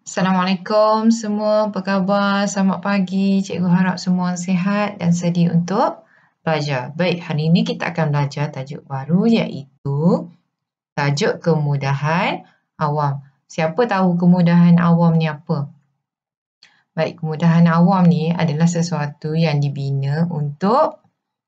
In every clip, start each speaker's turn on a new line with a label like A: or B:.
A: Assalamualaikum semua, apa khabar? Selamat pagi. Cikgu harap semua sihat dan sedia untuk belajar. Baik, hari ini kita akan belajar tajuk baru iaitu tajuk kemudahan awam. Siapa tahu kemudahan awam ni apa? Baik, kemudahan awam ni adalah sesuatu yang dibina untuk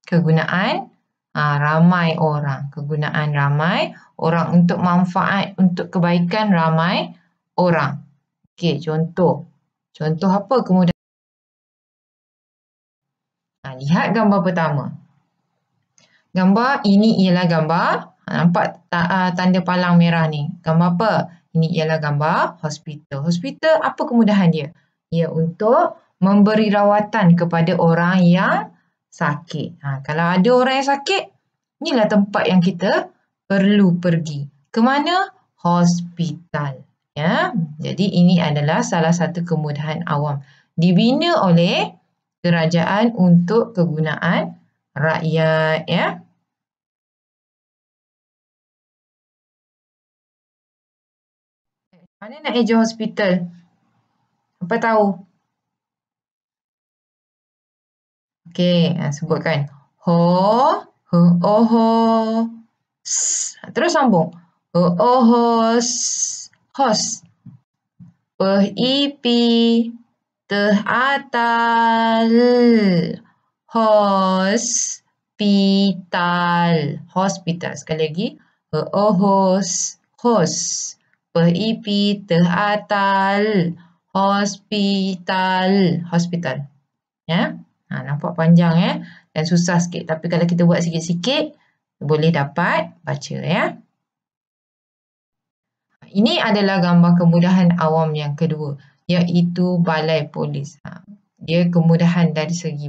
A: kegunaan ramai orang. Kegunaan ramai orang untuk manfaat, untuk kebaikan ramai orang. Okey, contoh. Contoh apa kemudahan? Lihat gambar pertama. Gambar ini ialah gambar, nampak tanda palang merah ni. Gambar apa? Ini ialah gambar hospital. Hospital apa kemudahan dia? Ia untuk memberi rawatan kepada orang yang sakit. Kalau ada orang yang sakit, inilah tempat yang kita perlu pergi. Ke mana? Hospital. Ya, jadi ini adalah salah satu kemudahan awam. Dibina oleh kerajaan untuk kegunaan rakyat, ya. Mana nak eja hospital? Apa tahu? Okey, sebutkan. Ho, s. Terus sambung. Hos, hos. Ipi, atal. Hospital. Hospital. Sekali lagi. Hos. Ipi, atal. Hospital. Ya. Nampak panjang ya. Dan susah sikit. Tapi kalau kita buat sikit-sikit, boleh dapat baca ya. Ini adalah gambar kemudahan awam yang kedua, iaitu balai polis. Dia kemudahan dari segi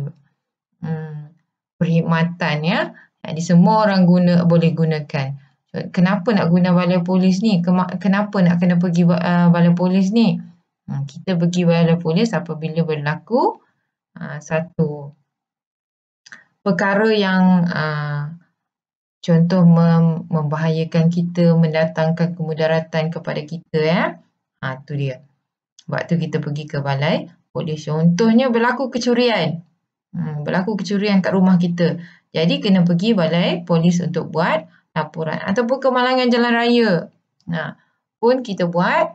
A: perkhidmatan ya. Jadi semua orang boleh gunakan. Kenapa nak guna balai polis ni? Kenapa nak kena pergi balai polis ni? Kita pergi balai polis apabila berlaku satu perkara yang contoh membahayakan kita, mendatangkan kemudaratan kepada kita ya. Tu dia. Sebab tu kita pergi ke balai polis. Contohnya berlaku kecurian. Berlaku kecurian kat rumah kita. Jadi kena pergi balai polis untuk buat laporan. Ataupun kemalangan jalan raya. Pun kita buat.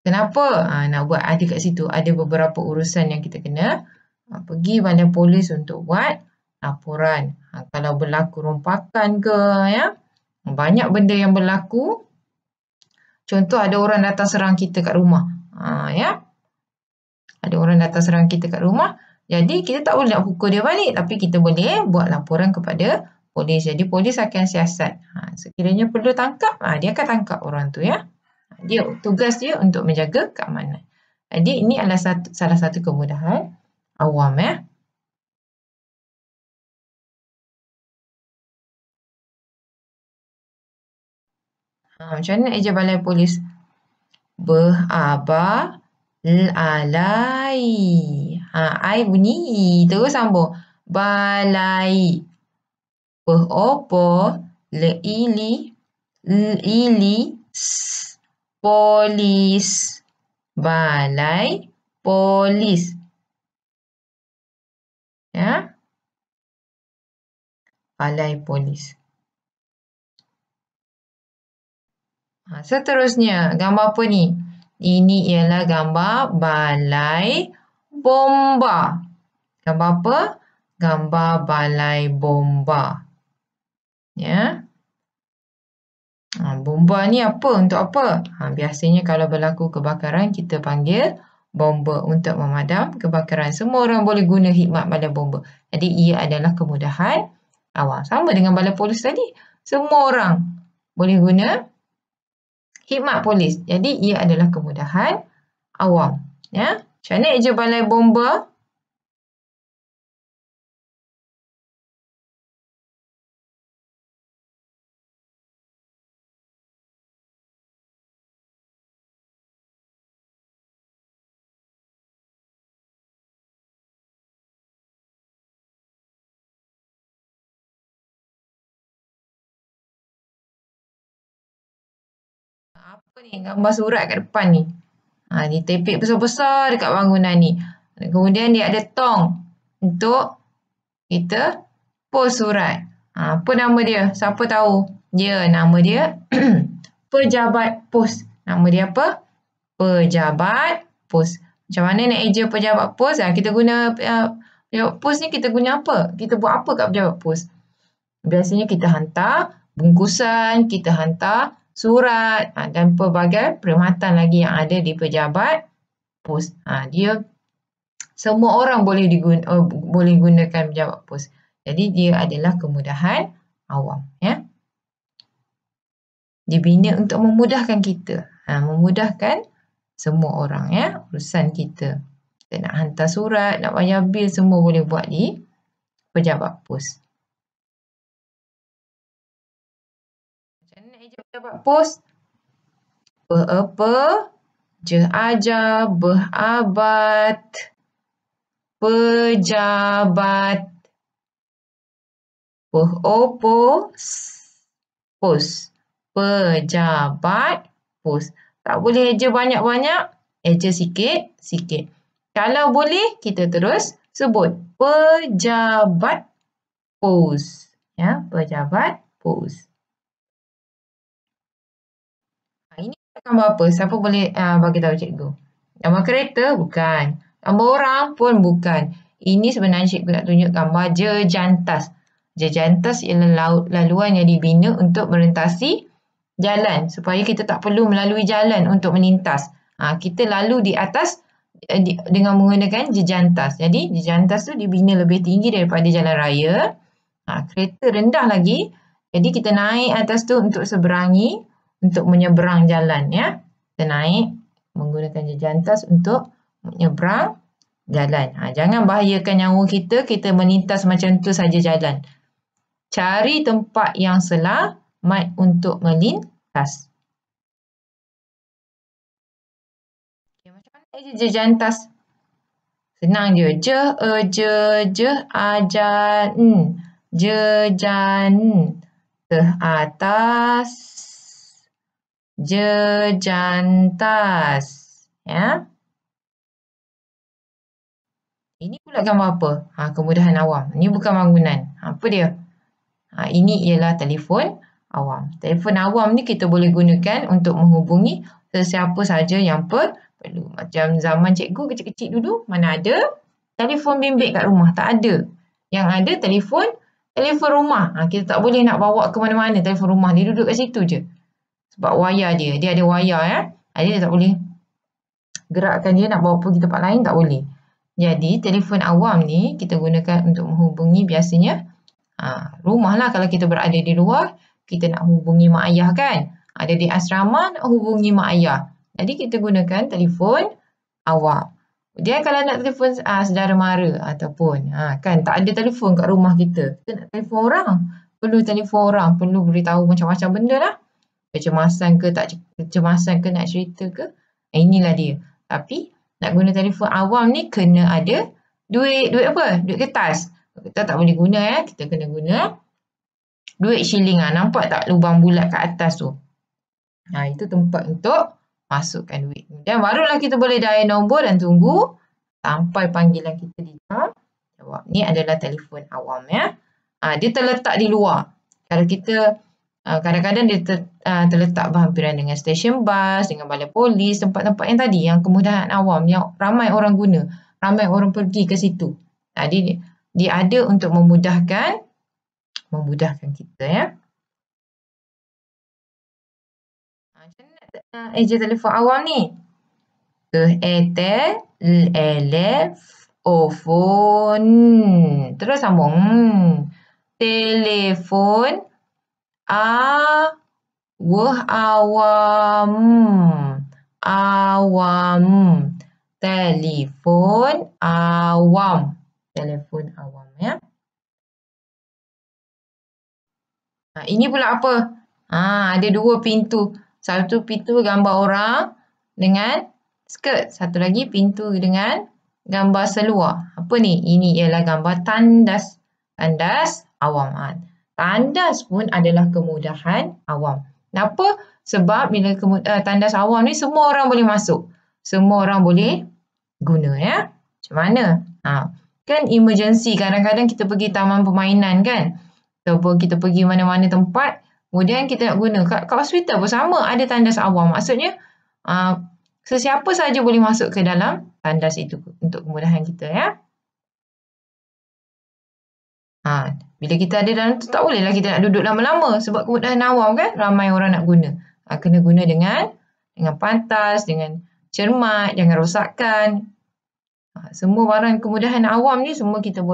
A: Kenapa? Nak buat ada kat situ. Ada beberapa urusan yang kita kena pergi balai polis untuk buat laporan. Kalau berlaku rompakan ke ya. Banyak benda yang berlaku. Contoh ada orang datang serang kita kat rumah. Ya. Ada orang datang serang kita kat rumah. Jadi kita tak boleh nak pukul dia balik. Tapi kita boleh buat laporan kepada polis. Jadi polis akan siasat. Sekiranya perlu tangkap, dia akan tangkap orang tu ya. Tugas dia untuk menjaga keamanan. Jadi ini adalah salah satu kemudahan awam ya. Macam mana eja balai polis? Alai. I bunyi terus sambung. Balai. Polis. Balai polis. Ya. Balai polis. Seterusnya, gambar apa ni? Ini ialah gambar balai bomba. Gambar apa? Gambar balai bomba. Ya. Bomba ni apa? Untuk apa? Biasanya kalau berlaku kebakaran, kita panggil bomba untuk memadam kebakaran. Semua orang boleh guna khidmat balai bomba. Jadi, ia adalah kemudahan awam. Sama dengan balai polis tadi. Semua orang boleh guna khidmat polis. Jadi, ia adalah kemudahan awam. Ya. Macam mana eja balai bomba? Apa ni? Gambar surat kat depan ni. Ditepek besar-besar dekat bangunan ni. Kemudian dia ada tong untuk kita post surat. Apa nama dia? Siapa tahu? Nama dia pejabat pos. Nama dia apa? Pejabat pos. Macam mana nak eja pejabat pos? Kita guna pejabat pos ni kita guna apa? Kita buat apa kat pejabat pos? Biasanya kita hantar bungkusan, kita hantar surat dan pelbagai perkhidmatan lagi yang ada di pejabat pos. Dia semua orang boleh gunakan pejabat pos. Jadi dia adalah kemudahan awam, ya. Dibina untuk memudahkan kita. Memudahkan semua orang, ya, urusan kita. Kita nak hantar surat, nak bayar bil, semua boleh buat di pejabat pos. Macam mana nak eja pejabat pos? Je ajar, berabad, pejabat, pos, pejabat pos. Tak boleh eja banyak-banyak, eja sikit-sikit. Kalau boleh, kita terus sebut pejabat pos. Ya, pejabat pos. Ini gambar apa? Siapa boleh bagi tahu cikgu? Gambar kereta? Bukan. Gambar orang pun bukan. Ini sebenarnya cikgu nak tunjuk gambar jejantas. Jejantas ialah laluan yang dibina untuk merentasi jalan supaya kita tak perlu melalui jalan untuk melintas. Kita lalu di atas dengan menggunakan jejantas. Jadi jejantas tu dibina lebih tinggi daripada jalan raya. Kereta rendah lagi. Jadi kita naik atas tu untuk seberangi, untuk menyeberang jalan, ya. Kita naik menggunakan jejantas untuk menyeberang jalan. Jangan bahayakan nyawa kita melintas macam tu saja jalan. Cari tempat yang selamat untuk melintas. Macam mana eja jejantas? Senang je. Ajan. Jejan. Atas. Jejantas. Ya. Ini pula gambar apa? Kemudahan awam. Ini bukan bangunan. Apa dia? Ini ialah telefon awam. Telefon awam ni kita boleh gunakan untuk menghubungi sesiapa saja yang perlu. Macam zaman cikgu kecil-kecil dulu, mana ada telefon bimbit kat rumah? Tak ada. Yang ada telefon rumah. Kita tak boleh nak bawa ke mana-mana telefon rumah. Dia duduk kat situ je. Sebab wayar dia. Dia ada wayar, ya. Dia tak boleh gerakkan dia nak bawa pergi tempat lain, tak boleh. Jadi telefon awam ni kita gunakan untuk menghubungi biasanya rumah lah. Kalau kita berada di luar, kita nak hubungi mak ayah kan. Ada di asrama, nak hubungi mak ayah. Jadi kita gunakan telefon awam. Dia kalau nak telefon saudara mara ataupun kan tak ada telefon kat rumah kita. Kita nak telefon orang. Perlu telefon orang. Perlu beritahu macam-macam benda lah. Kecemasan ke, tak kecemasan ke, nak cerita ke. Inilah dia. Tapi nak guna telefon awam ni kena ada duit. Duit apa? Duit kertas. Kita tak boleh guna, ya. Kita kena guna duit shilling. Nampak tak lubang bulat kat atas tu? Itu tempat untuk masukkan duit. Dan barulah kita boleh dial nombor dan tunggu sampai panggilan kita dijawab. Ni adalah telefon awam, ya. Dia terletak di luar. Kalau kita kadang-kadang dia terletak berhampiran dengan stesen bas, dengan balai polis, tempat-tempat yang tadi, yang kemudahan awam, yang ramai orang guna, ramai orang pergi ke situ. Dia ada untuk memudahkan kita, ya. Macam mana nak eja telefon awam ni? Telefon. Terus sambung. Telefon awam. Telefon awam. Telefon awam, ya. Ini pula apa? Ada dua pintu. Satu pintu gambar orang dengan skirt. Satu lagi pintu dengan gambar seluar. Apa ni? Ini ialah gambar tandas. Tandas awam. Tandas pun adalah kemudahan awam. Kenapa? Sebab bila tandas awam ni semua orang boleh masuk. semua orang boleh guna ya. Macam mana? Kan emergency kadang-kadang kita pergi taman permainan kan. Ataupun kita pergi mana-mana tempat, kemudian kita nak guna. Kat hospital pun sama, ada tandas awam. Maksudnya sesiapa saja boleh masuk ke dalam tandas itu untuk kemudahan kita ya. Bila kita ada dalam tu tak bolehlah kita nak duduk lama-lama sebab kemudahan awam kan ramai orang nak guna. Kena guna dengan pantas, dengan cermat, jangan rosakkan. Semua barang kemudahan awam ni semua kita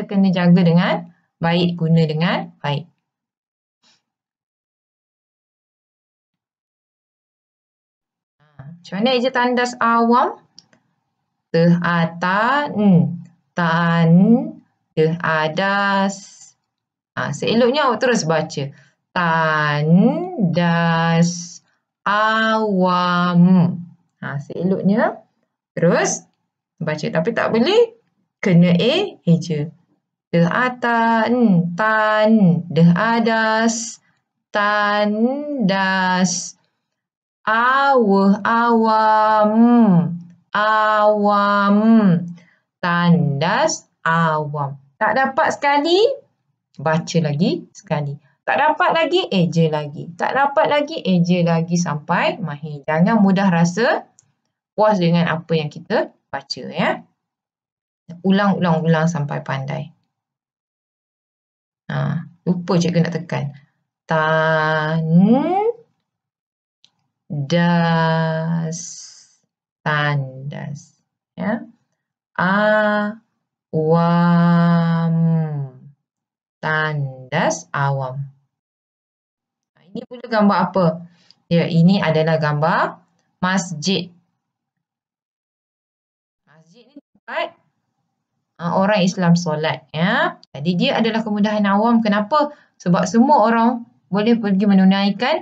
A: kena jaga dengan baik, guna dengan baik. Macam mana eja tandas awam? Tan, adas. Seeloknya awak terus baca. Tandas awam. Seeloknya terus baca. Tapi tak boleh kena eja. Tan, adas, tandas. Awam. Tandas awam. Tak dapat sekali, baca lagi sekali. Tak dapat lagi, eja lagi. Tak dapat lagi, eja lagi sampai mahir. Jangan mudah rasa puas dengan apa yang kita baca ya. Ulang sampai pandai. Lupa cikgu nak tekan. Tandas ya. Awam. Tandas awam. Ini pula gambar apa? Ya, ini adalah gambar masjid. Masjid ni tempat orang Islam solat ya. Jadi dia adalah kemudahan awam. Kenapa? Sebab semua orang boleh pergi menunaikan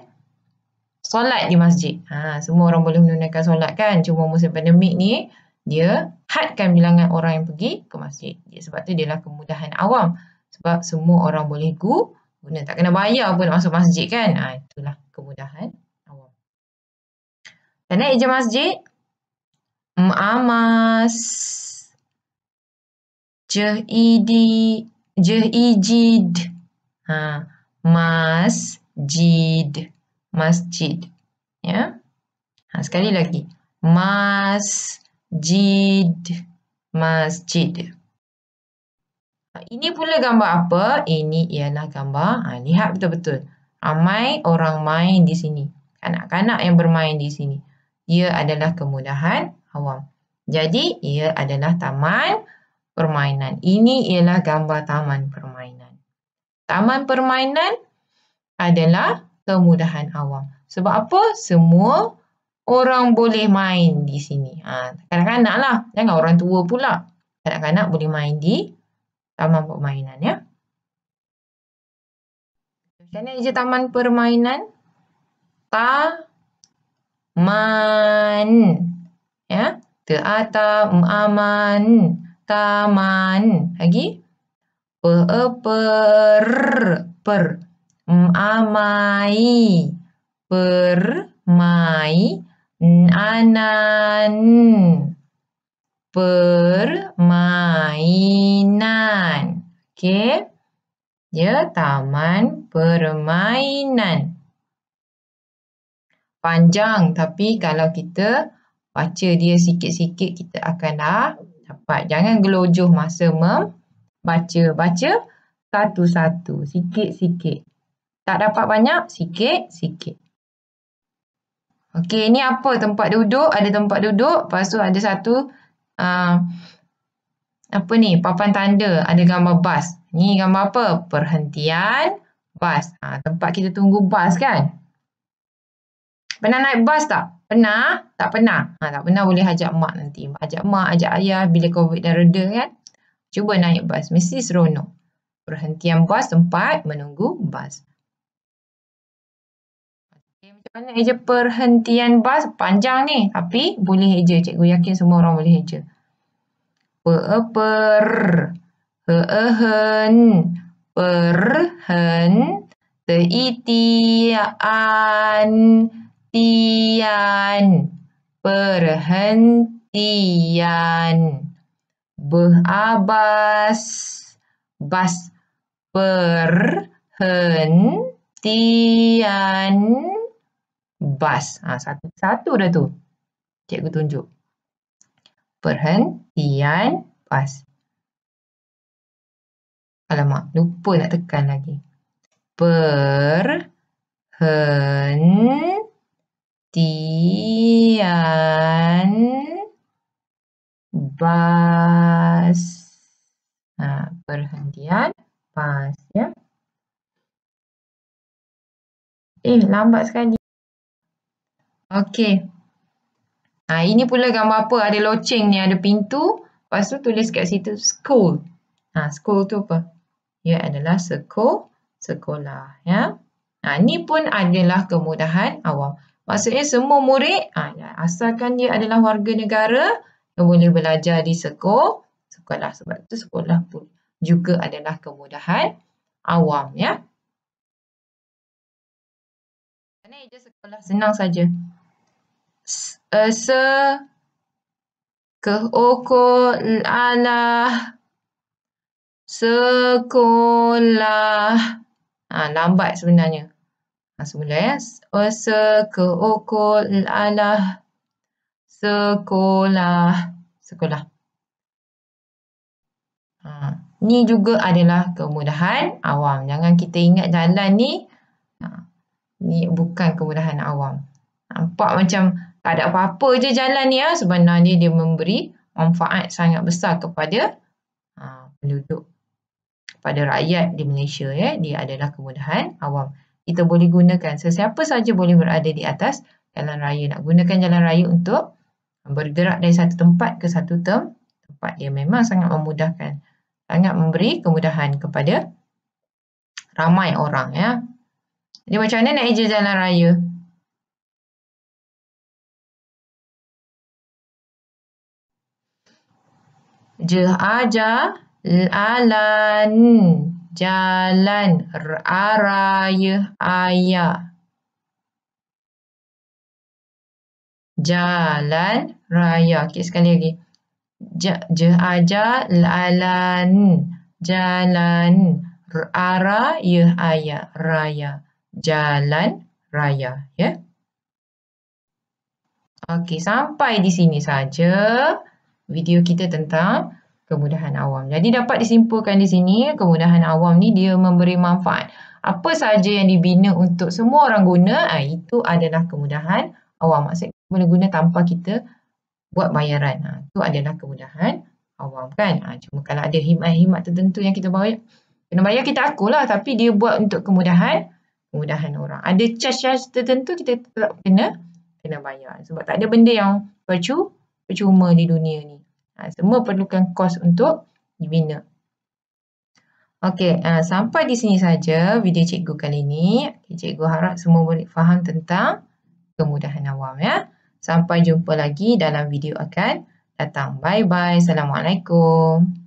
A: solat di masjid. Semua orang boleh menunaikan solat kan. Cuma musim pandemik ni dia hadkan bilangan orang yang pergi ke masjid. Sebab tu dia adalah kemudahan awam. Sebab semua orang boleh guna. Tak kena bayar pun nak masuk masjid kan. Itulah kemudahan awam. Tanda eja masjid. Amas. Jehijid. Masjid. Ya. Sekali lagi. Masjid. Ini pula gambar apa? Ini ialah gambar, lihat betul-betul. Ramai orang main di sini. Kanak-kanak yang bermain di sini. Ia adalah kemudahan awam. Jadi, ia adalah taman permainan. Ini ialah gambar taman permainan. Taman permainan adalah kemudahan awam. Sebab apa? Semua orang boleh main di sini. Kanak-kanak lah. Jangan orang tua pula. Kanak-kanak boleh main di taman permainan ya. Macam mana eja taman permainan? Taman. Ya. Aman. Taman. Lagi. Amai. Permainan. Okey. Ya, taman permainan. Panjang, tapi kalau kita baca dia sikit-sikit kita akan dapat. Jangan gelojoh masa membaca. Baca satu-satu, sikit-sikit. Tak dapat banyak, sikit-sikit. Okey, ni apa? Tempat duduk. Ada tempat duduk. Lepas tu ada satu papan tanda. Ada gambar bas. Ni gambar apa? Perhentian bas. Tempat kita tunggu bas kan? Pernah naik bas tak? Pernah? Tak pernah? Tak pernah boleh ajak mak nanti. Ajak mak, ajak ayah bila COVID dah reda kan? Cuba naik bas. Mesti seronok. Perhentian bas, tempat menunggu bas. Macam mana eja perhentian bas? Panjang ni. Tapi boleh eja. Cikgu yakin semua orang boleh eja. Perhentian. perhentian. Abas, bas, perhentian, bas. Satu-satu dah tu. Cikgu tunjuk. Perhentian, bas. Alamak, lupa nak tekan lagi. Perhentian, bas. Perhentian, bas, ya. Lambat sekali. Okey. Ini pula gambar apa? Ada loceng ni, ada pintu. Lepas tu tulis kat situ school. School tu apa? Ia adalah sekolah, ya. Ni pun adalah kemudahan awam. Maksudnya semua murid, asalkan dia adalah warga negara yang boleh belajar di sekolah. Sebab tu sekolah pun juga adalah kemudahan awam, ya. Mana eja sekolah? Senang saja. Sekolah. Lambat sebenarnya. Semula ya. Sekolah. Ni juga adalah kemudahan awam. Jangan kita ingat jalan ni. Ni bukan kemudahan awam. Nampak macam tak ada apa-apa je jalan ni, sebenarnya dia memberi manfaat sangat besar kepada penduduk, kepada rakyat di Malaysia, ya. Dia adalah kemudahan awam. Kita boleh gunakan, sesiapa saja boleh berada di atas jalan raya. Nak gunakan jalan raya untuk bergerak dari satu tempat ke satu tempat. Dia memang sangat memudahkan, sangat memberi kemudahan kepada ramai orang, ya. Jadi macam mana nak eja jalan raya? Jalan, raya, ayah. Jalan raya. Okey, sekali lagi. Jalan, raya, ayah, raya. Jalan raya, ya. Okey, sampai di sini saja video kita tentang kemudahan awam. Jadi dapat disimpulkan di sini, kemudahan awam ni dia memberi manfaat. Apa saja yang dibina untuk semua orang guna, itu adalah kemudahan awam. Maksudnya boleh guna tanpa kita buat bayaran. Itu adalah kemudahan awam, kan. Cuma kalau ada khidmat-khidmat tertentu yang kita kena bayar, kita akulah. Tapi dia buat untuk kemudahan orang. Ada charge-charge tertentu kita tetap kena bayar. Sebab tak ada benda yang percuma di dunia ni. Semua perlukan kos untuk dibina. Okey, sampai di sini saja video cikgu kali ini. Cikgu harap semua boleh faham tentang kemudahan awam, ya. Sampai jumpa lagi dalam video akan datang. Bye-bye. Assalamualaikum.